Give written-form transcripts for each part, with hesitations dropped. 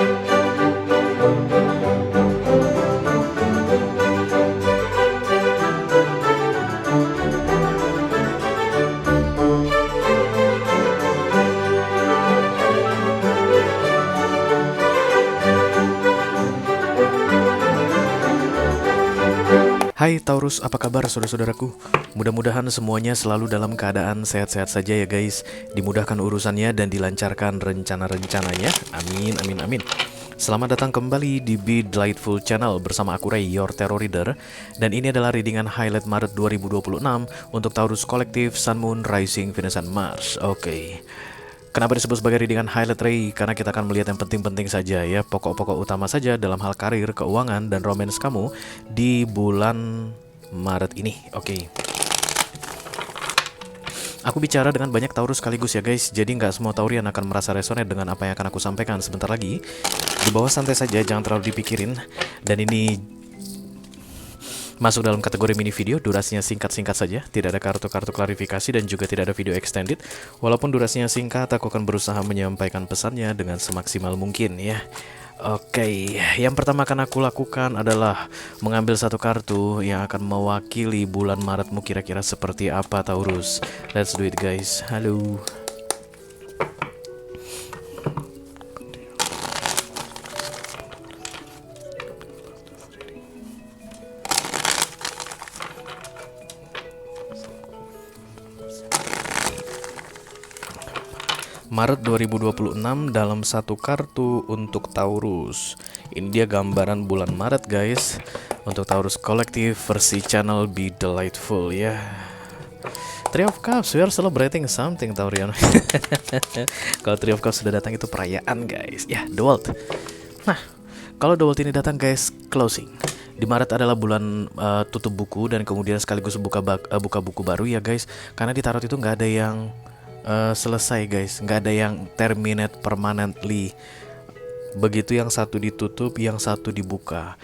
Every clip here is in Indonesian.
Hai Taurus, apa kabar saudara-saudaraku? Mudah-mudahan semuanya selalu dalam keadaan sehat-sehat saja ya guys. Dimudahkan urusannya dan dilancarkan rencana-rencananya. Amin, amin, amin. Selamat datang kembali di Be Delightful Channel bersama aku Ray, your Tarot Reader. Dan ini adalah readingan highlight Maret 2026 untuk Taurus Kolektif, Sun, Moon, Rising, Venus, dan Mars. Oke. Kenapa disebut sebagai readingan highlight Ray? Karena kita akan melihat yang penting-penting saja ya, pokok-pokok utama saja dalam hal karir, keuangan, dan romance kamu di bulan Maret ini. Oke. Aku bicara dengan banyak Taurus sekaligus ya guys, jadi nggak semua Taurian akan merasa resonate dengan apa yang akan aku sampaikan sebentar lagi. Di bawah santai saja, jangan terlalu dipikirin. Dan ini masuk dalam kategori mini video, durasinya singkat-singkat saja, tidak ada kartu-kartu klarifikasi dan juga tidak ada video extended. Walaupun durasinya singkat, aku akan berusaha menyampaikan pesannya dengan semaksimal mungkin ya. Oke, yang pertama akan aku lakukan adalah mengambil satu kartu yang akan mewakili bulan Maretmu kira-kira seperti apa Taurus. Let's do it guys. Halo. Maret 2026 dalam satu kartu untuk Taurus. Ini dia gambaran bulan Maret guys, untuk Taurus Kolektif versi channel Be Delightful ya. Three of Cups, we are celebrating something Taurian. Kalau Three of Cups sudah datang itu perayaan guys. Ya, The World. Nah, kalau The World ini datang guys, closing. Di Maret adalah bulan tutup buku dan kemudian sekaligus buka buku baru ya guys. Karena di tarot itu nggak ada yang selesai guys, nggak ada yang terminate permanently. Begitu yang satu ditutup, yang satu dibuka.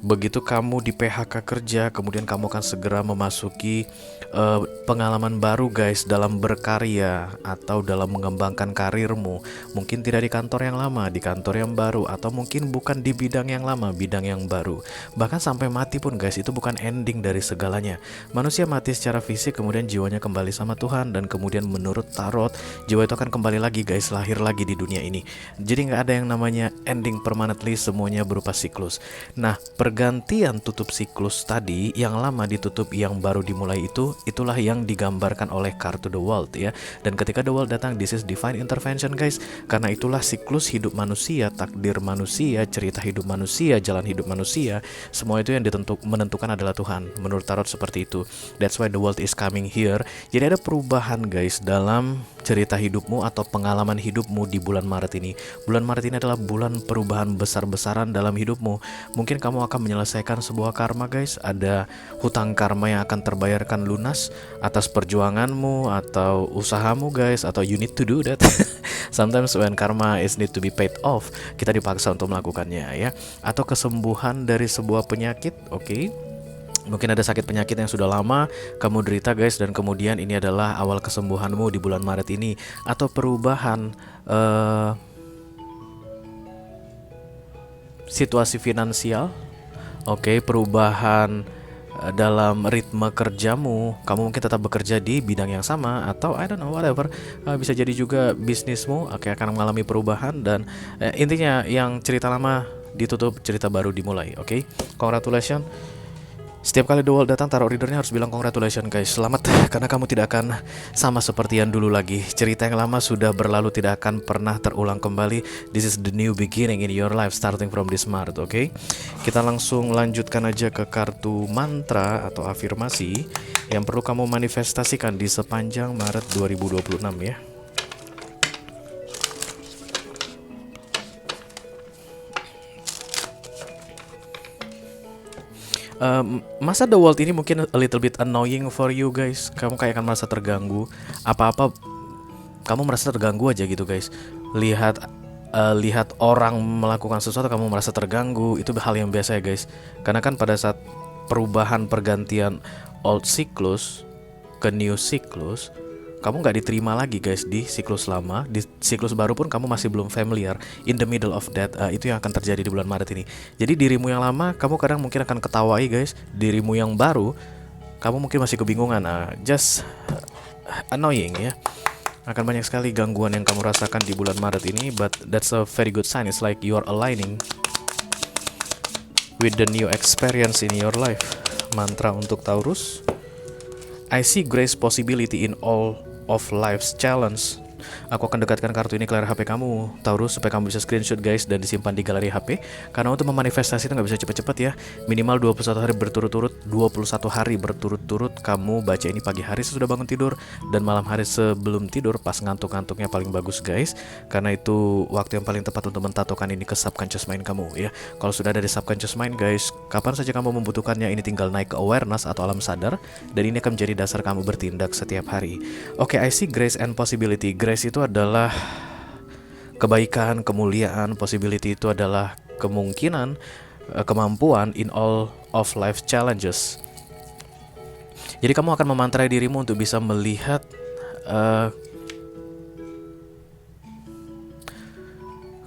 Begitu kamu di PHK kerja, kemudian kamu akan segera memasuki pengalaman baru guys dalam berkarya atau dalam mengembangkan karirmu. Mungkin tidak di kantor yang lama, di kantor yang baru, atau mungkin bukan di bidang yang lama, bidang yang baru. Bahkan sampai mati pun guys, itu bukan ending dari segalanya. Manusia mati secara fisik, kemudian jiwanya kembali sama Tuhan, dan kemudian menurut tarot, jiwa itu akan kembali lagi guys, lahir lagi di dunia ini. Jadi nggak ada yang namanya ending permanently, semuanya berupa siklus. Nah, pergantian tutup siklus tadi, yang lama ditutup, yang baru dimulai itulah yang digambarkan oleh kartu The World ya. Dan ketika The World datang, this is divine intervention guys. Karena itulah siklus hidup manusia, takdir manusia, cerita hidup manusia, jalan hidup manusia, semua itu yang menentukan adalah Tuhan. Menurut tarot seperti itu. That's why The World is coming here. Jadi ada perubahan guys dalam cerita hidupmu atau pengalaman hidupmu di bulan Maret ini. Bulan Maret ini adalah bulan perubahan besar-besaran dalam hidupmu. Mungkin kamu akan menyelesaikan sebuah karma guys. Ada hutang karma yang akan terbayarkan lunas atas perjuanganmu atau usahamu guys, atau you need to do that. Sometimes when karma is need to be paid off, kita dipaksa untuk melakukannya ya. Atau kesembuhan dari sebuah penyakit, oke. Mungkin ada sakit penyakit yang sudah lama kamu derita guys, dan kemudian ini adalah awal kesembuhanmu di bulan Maret ini. Atau perubahan situasi finansial, oke, perubahan dalam ritme kerjamu. Kamu mungkin tetap bekerja di bidang yang sama, atau I don't know whatever, bisa jadi juga bisnismu akan mengalami perubahan. Dan intinya yang cerita lama ditutup, cerita baru dimulai. Oke, congratulations. Setiap kali The World datang, tarot readernya harus bilang congratulations guys, selamat, karena kamu tidak akan sama seperti yang dulu lagi. Cerita yang lama sudah berlalu, tidak akan pernah terulang kembali. This is the new beginning in your life starting from this Maret, oke? Kita langsung lanjutkan aja ke kartu mantra atau afirmasi yang perlu kamu manifestasikan di sepanjang Maret 2026 ya. Masa The World ini mungkin a little bit annoying for you guys. Kamu kayak akan merasa terganggu. Apa-apa kamu merasa terganggu aja gitu guys. Lihat orang melakukan sesuatu kamu merasa terganggu. Itu hal yang biasa ya guys. Karena kan pada saat perubahan pergantian old cyclus ke new cyclus, kamu nggak diterima lagi guys di siklus lama. Di siklus baru pun kamu masih belum familiar. In the middle of that, itu yang akan terjadi di bulan Maret ini. Jadi dirimu yang lama kamu kadang mungkin akan ketawai guys. Dirimu yang baru kamu mungkin masih kebingungan. Just annoying ya. Akan banyak sekali gangguan yang kamu rasakan di bulan Maret ini, but that's a very good sign. It's like you are aligning with the new experience in your life. Mantra untuk Taurus, I see grace possibility in all of life's challenge. Aku akan dekatkan kartu ini ke layar HP kamu, Taurus, supaya kamu bisa screenshot guys dan disimpan di galeri HP. Karena untuk memanifestasi itu nggak bisa cepet-cepet ya. Minimal 21 hari berturut-turut. 21 hari berturut-turut kamu baca ini pagi hari sesudah bangun tidur, dan malam hari sebelum tidur pas ngantuk-ngantuknya paling bagus guys. Karena itu waktu yang paling tepat untuk mentatokan ini ke subconscious mind kamu ya. Kalau sudah ada di subconscious mind guys, kapan saja kamu membutuhkannya, ini tinggal naik ke awareness atau alam sadar, dan ini akan menjadi dasar kamu bertindak setiap hari. Oke, I see grace and possibility. Grace itu adalah kebaikan, kemuliaan. Possibility itu adalah kemungkinan, kemampuan in all of life challenges. Jadi kamu akan memantrai dirimu untuk bisa melihat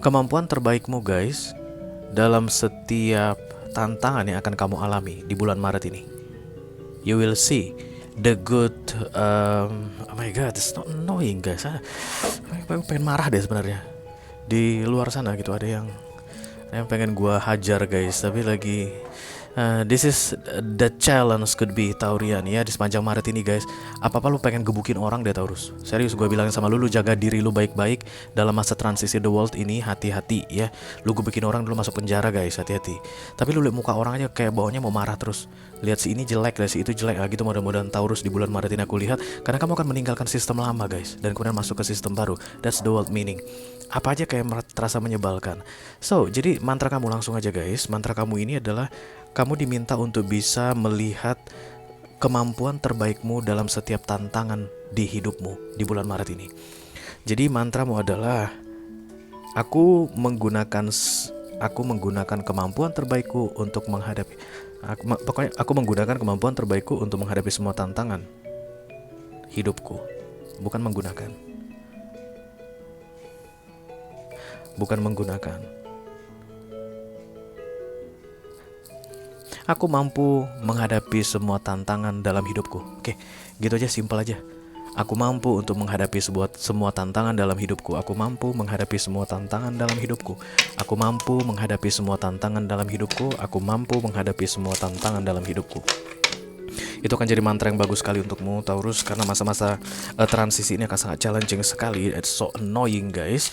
kemampuan terbaikmu guys dalam setiap tantangan yang akan kamu alami di bulan Maret ini. You will see the good. Oh my god, it's not annoying guys. Aku pengen marah deh sebenarnya. Di luar sana gitu ada yang pengen gua hajar guys, tapi lagi this is the challenge could be Taurian ya di sepanjang Maret ini guys. Apa-apa lu pengen gebukin orang deh Taurus. Serius gue bilangin sama lu jaga diri lu baik-baik dalam masa transisi the world ini, hati-hati ya. Lu gebukin orang dulu masuk penjara guys, hati-hati. Tapi lu lihat muka orang aja kayak bawahnya mau marah terus. Lihat si ini jelek, lihat si itu jelek gitu. Mudah-mudahan Taurus di bulan Maret ini aku lihat, karena kamu akan meninggalkan sistem lama guys dan kemudian masuk ke sistem baru. That's the world meaning. Apa aja kayak terasa menyebalkan. So, jadi mantra kamu langsung aja guys. Mantra kamu ini adalah kamu diminta untuk bisa melihat kemampuan terbaikmu dalam setiap tantangan di hidupmu di bulan Maret ini. Jadi mantramu adalah aku menggunakan kemampuan terbaikku untuk menghadapi. Pokoknya aku menggunakan kemampuan terbaikku untuk menghadapi semua tantangan hidupku. Bukan menggunakan. Aku mampu menghadapi semua tantangan dalam hidupku. Oke, gitu aja, simpel aja. Aku mampu untuk menghadapi semua tantangan dalam hidupku. Aku mampu menghadapi semua tantangan dalam hidupku. Aku mampu menghadapi semua tantangan dalam hidupku. Aku mampu menghadapi semua tantangan dalam hidupku. Itu akan jadi mantra yang bagus sekali untukmu Taurus, karena masa-masa transisi ini akan sangat challenging sekali. It's so annoying guys.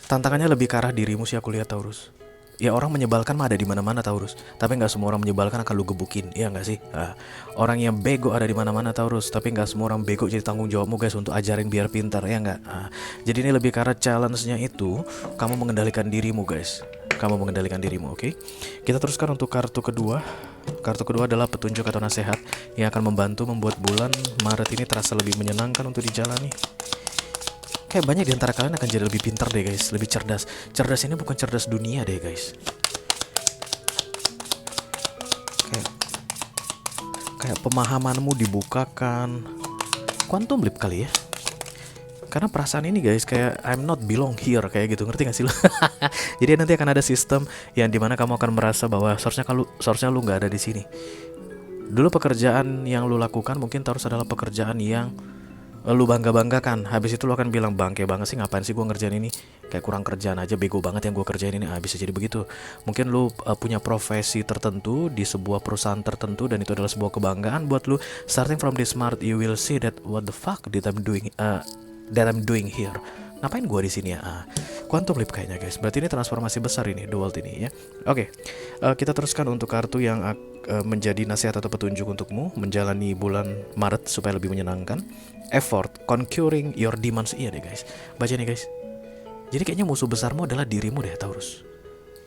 Tantangannya lebih ke arah dirimu sih aku lihat Taurus. Ya orang menyebalkan mah ada di mana-mana Taurus, tapi nggak semua orang menyebalkan akan lu gebukin, iya nggak sih? Orang yang bego ada di mana-mana Taurus, tapi nggak semua orang bego jadi tanggung jawabmu guys untuk ajarin biar pintar, ya nggak? Jadi ini lebih karena challenge-nya itu kamu mengendalikan dirimu guys, kamu mengendalikan dirimu, oke? Kita teruskan untuk kartu kedua. Kartu kedua adalah petunjuk atau nasihat yang akan membantu membuat bulan Maret ini terasa lebih menyenangkan untuk dijalani. Kayak banyak di antara kalian akan jadi lebih pintar deh guys, lebih cerdas. Cerdas ini bukan cerdas dunia deh guys. Kayak pemahamanmu dibukakan. Quantum leap kali ya. Karena perasaan ini guys kayak I'm not belong here kayak gitu, ngerti gak sih lu? Jadi nanti akan ada sistem yang dimana kamu akan merasa bahwa seharusnya lu nggak ada di sini. Dulu pekerjaan yang lu lakukan mungkin harus adalah pekerjaan yang lu bangga-banggakan. Habis itu lu akan bilang bangke banget sih, ngapain sih gue ngerjain ini, kayak kurang kerjaan aja, bego banget yang gue kerjain ini. Bisa jadi begitu. Mungkin lu punya profesi tertentu di sebuah perusahaan tertentu dan itu adalah sebuah kebanggaan buat lu. Starting from this Maret you will see that what the fuck that I'm doing here. Ngapain gue di sini ya? Quantum leap kayaknya guys. Berarti ini transformasi besar ini, the world ini ya. Oke, kita teruskan untuk kartu yang menjadi nasihat atau petunjuk untukmu menjalani bulan Maret supaya lebih menyenangkan. Effort, conquering your demons. Iya deh guys, baca nih guys. Jadi kayaknya musuh besarmu adalah dirimu deh Taurus.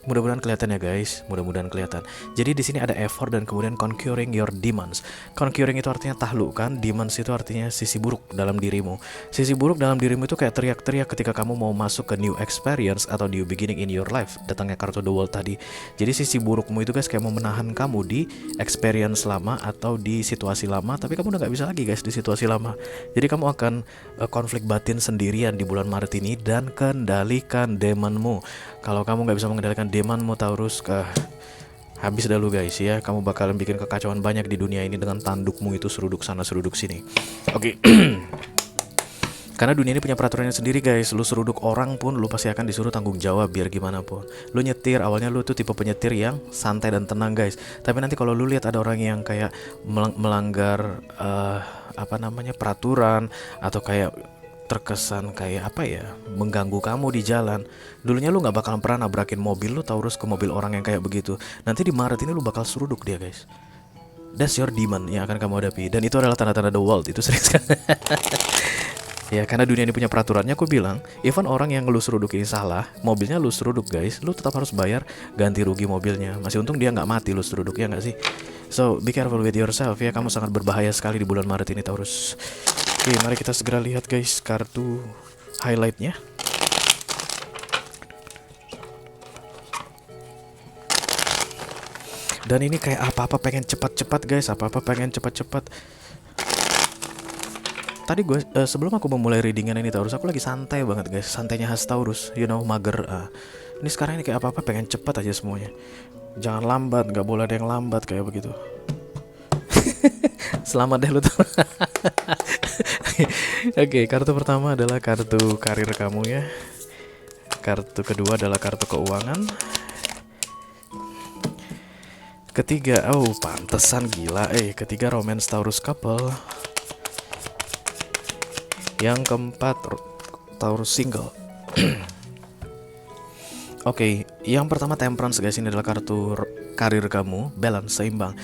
Mudah-mudahan kelihatan ya guys, mudah-mudahan kelihatan. Jadi di sini ada effort dan kemudian conquering your demons. Conquering itu artinya taklukkan, demons itu artinya sisi buruk dalam dirimu. Sisi buruk dalam dirimu itu kayak teriak-teriak ketika kamu mau masuk ke new experience atau new beginning in your life. Datangnya kartu The World tadi. Jadi sisi burukmu itu guys kayak mau menahan kamu di experience lama atau di situasi lama, tapi kamu udah gak bisa lagi guys di situasi lama. Jadi kamu akan konflik batin sendirian di bulan Maret ini dan kendalikan demonmu. Kalau kamu nggak bisa mengendalikan demonmu Taurus, habis dah lu guys ya. Kamu bakalan bikin kekacauan banyak di dunia ini dengan tandukmu itu seruduk sana seruduk sini. Oke. Karena dunia ini punya peraturannya sendiri guys. Lu seruduk orang pun lu pasti akan disuruh tanggung jawab biar gimana pun. Lu nyetir, awalnya lu tuh tipe penyetir yang santai dan tenang guys. Tapi nanti kalau lu lihat ada orang yang kayak melanggar peraturan atau kayak terkesan kayak mengganggu kamu di jalan, dulunya lu nggak bakalan pernah nabrakin mobil lu Taurus ke mobil orang yang kayak begitu. Nanti di Maret ini lu bakal seruduk dia guys. That's your demon yang akan kamu hadapi. Dan itu adalah tanda-tanda The World. Itu serius kan. Ya karena dunia ini punya peraturannya, aku bilang even orang yang lu seruduk ini salah, mobilnya lu seruduk guys, lu tetap harus bayar ganti rugi mobilnya. Masih untung dia nggak mati lu seruduk, ya nggak sih? So be careful with yourself ya. Kamu sangat berbahaya sekali di bulan Maret ini Taurus. Oke, mari kita segera lihat guys kartu highlightnya. Dan ini kayak apa-apa pengen cepat-cepat guys, apa-apa pengen cepat-cepat. Tadi gue sebelum aku memulai readingan ini Taurus, aku lagi santai banget guys, santainya khas Taurus, mager. Ini sekarang ini kayak apa-apa pengen cepat aja semuanya. Jangan lambat, nggak boleh ada yang lambat kayak begitu. Selamat deh lu tuh. Oke, kartu pertama adalah kartu karir kamu ya. Kartu kedua adalah kartu keuangan. Ketiga, pantesan gila. Ketiga romance Taurus couple. Yang keempat Taurus single. Oke, yang pertama temperance guys, ini adalah kartu karir kamu, balance, seimbang.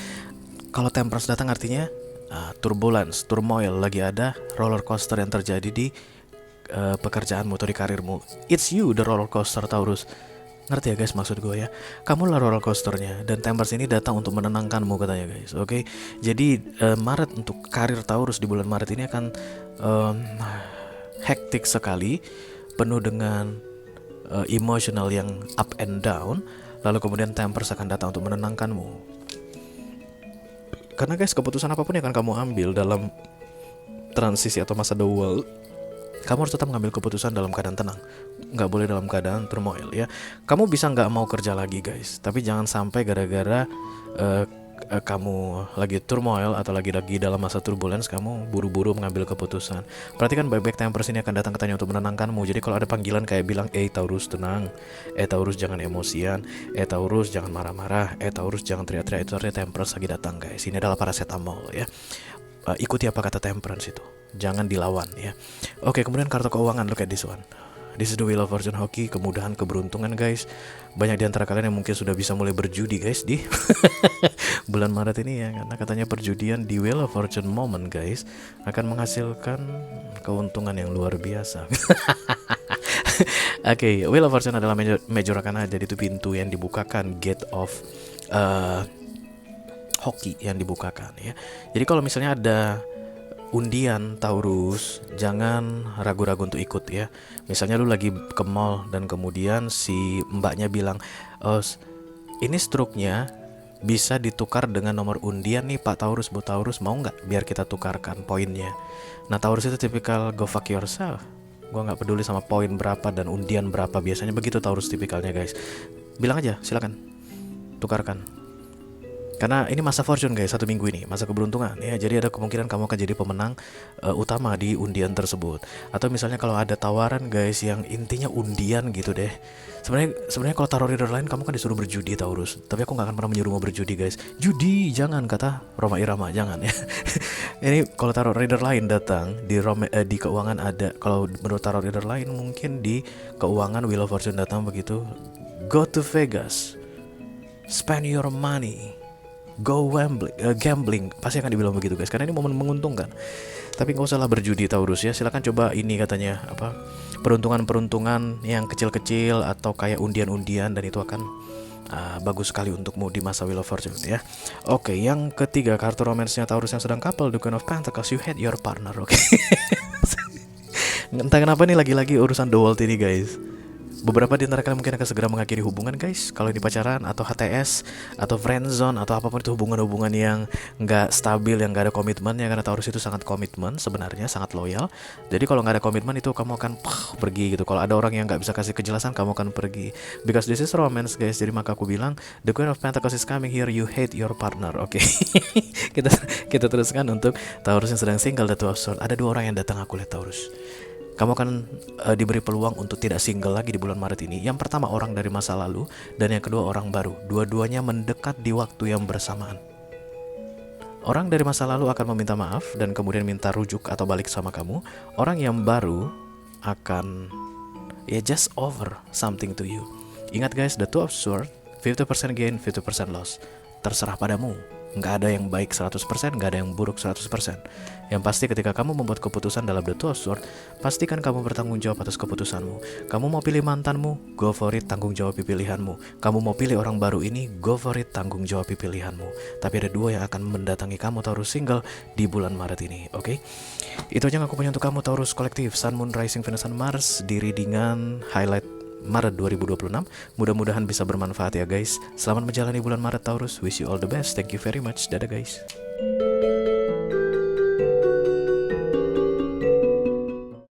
Kalau temperance datang artinya turbulence, turmoil, lagi ada roller coaster yang terjadi di pekerjaanmu atau di karirmu. It's you the roller coaster Taurus. Ngerti ya guys maksud gue ya? Kamu lah roller coasternya. Dan temperance ini datang untuk menenangkanmu katanya guys. Oke. Jadi Maret untuk karir Taurus di bulan Maret ini akan hektik sekali, penuh dengan emotional yang up and down. Lalu kemudian temperance akan datang untuk menenangkanmu. Karena guys, keputusan apapun yang akan kamu ambil dalam transisi atau masa The World, kamu harus tetap mengambil keputusan dalam keadaan tenang. Nggak boleh dalam keadaan turmoil ya. Kamu bisa nggak mau kerja lagi guys, tapi jangan sampai gara-gara kamu lagi turmoil atau lagi dalam masa turbulence, kamu buru-buru mengambil keputusan. Perhatikan baik-baik, temperance ini akan datang ke tanya untuk menenangkanmu. Jadi kalau ada panggilan kayak bilang, Taurus tenang, Taurus jangan emosian, Taurus jangan marah-marah, Taurus jangan teriak-teriak, itu artinya temperance lagi datang guys. Ini adalah paracetamol ya. Ikuti apa kata temperance itu, jangan dilawan ya. Oke, kemudian kartu keuangan, look at this one. This is the Wheel of Fortune hoki, kemudahan, keberuntungan guys. Banyak di antara kalian yang mungkin sudah bisa mulai berjudi guys di bulan Maret ini ya, karena katanya perjudian di Wheel of Fortune moment guys akan menghasilkan keuntungan yang luar biasa. Oke, Wheel of Fortune adalah major arcana, jadi itu pintu yang dibukakan, gate of hoki yang dibukakan ya. Jadi kalau misalnya ada undian Taurus, jangan ragu-ragu untuk ikut ya. Misalnya lu lagi ke mall dan kemudian si mbaknya bilang, ini struknya bisa ditukar dengan nomor undian nih Pak Taurus, Bu Taurus, mau nggak biar kita tukarkan poinnya. Nah Taurus itu tipikal go fuck yourself. Gua nggak peduli sama poin berapa dan undian berapa, biasanya begitu Taurus tipikalnya guys. Bilang aja silakan tukarkan. Karena ini masa fortune guys, 1 minggu ini masa keberuntungan ya. Jadi ada kemungkinan kamu akan jadi pemenang utama di undian tersebut. Atau misalnya kalau ada tawaran guys yang intinya undian gitu deh. Sebenarnya kalau taruh reader lain kamu kan disuruh berjudi Taurus. Tapi aku nggak akan pernah menyuruhmu berjudi guys. Judi jangan, kata Roma Irama, jangan ya. Ini kalau taruh reader lain datang di keuangan ada. Kalau menurut taruh reader lain mungkin di keuangan Wheel of Fortune datang begitu. Go to Vegas, spend your money, go gambling, pasti akan dibilang begitu guys, karena ini momen menguntungkan. Tapi nggak usahlah berjudi Taurus ya. Silakan coba ini katanya apa? Peruntungan-peruntungan yang kecil-kecil atau kayak undian-undian, dan itu akan bagus sekali untukmu di masa Wheel of Fortune ya. Oke, yang ketiga kartu romansnya Taurus yang sedang couple, The Queen of Pentacles. You hate your partner. Oke. Entah kenapa nih lagi-lagi urusan The World ini guys. Beberapa di antara kalian mungkin akan segera mengakhiri hubungan guys. Kalau ini pacaran atau HTS atau friendzone atau apapun itu, hubungan-hubungan yang nggak stabil, yang nggak ada komitmen ya, karena Taurus itu sangat komitmen sebenarnya, sangat loyal. Jadi kalau nggak ada komitmen itu kamu akan pergi gitu. Kalau ada orang yang nggak bisa kasih kejelasan, kamu akan pergi. Because this is romance guys. Jadi maka aku bilang The Queen of Pentacles is coming here. You hate your partner. Oke. kita teruskan untuk Taurus yang sedang single, The Two of Swords. Ada 2 orang yang datang, aku lihat Taurus. Kamu akan diberi peluang untuk tidak single lagi di bulan Maret ini. Yang pertama orang dari masa lalu, dan yang kedua orang baru. Dua-duanya mendekat di waktu yang bersamaan. Orang dari masa lalu akan meminta maaf dan kemudian minta rujuk atau balik sama kamu. Orang yang baru akan just over something to you. Ingat guys, The Two of Swords, 50% gain, 50% loss. Terserah padamu. Nggak ada yang baik 100%, nggak ada yang buruk 100%. Yang pasti ketika kamu membuat keputusan dalam The Two of Swords, pastikan kamu bertanggung jawab atas keputusanmu. Kamu mau pilih mantanmu, go for it, tanggung jawab pilihanmu. Kamu mau pilih orang baru ini, go for it, tanggung jawab pilihanmu. Tapi ada 2 yang akan mendatangi kamu Taurus single di bulan Maret ini, oke? Itu aja yang aku punya untuk kamu Taurus kolektif Sun, Moon, Rising, Venus, dan Mars di readingan highlight Maret 2026. Mudah-mudahan bisa bermanfaat ya guys. Selamat menjalani bulan Maret Taurus. Wish you all the best. Thank you very much. Dadah guys.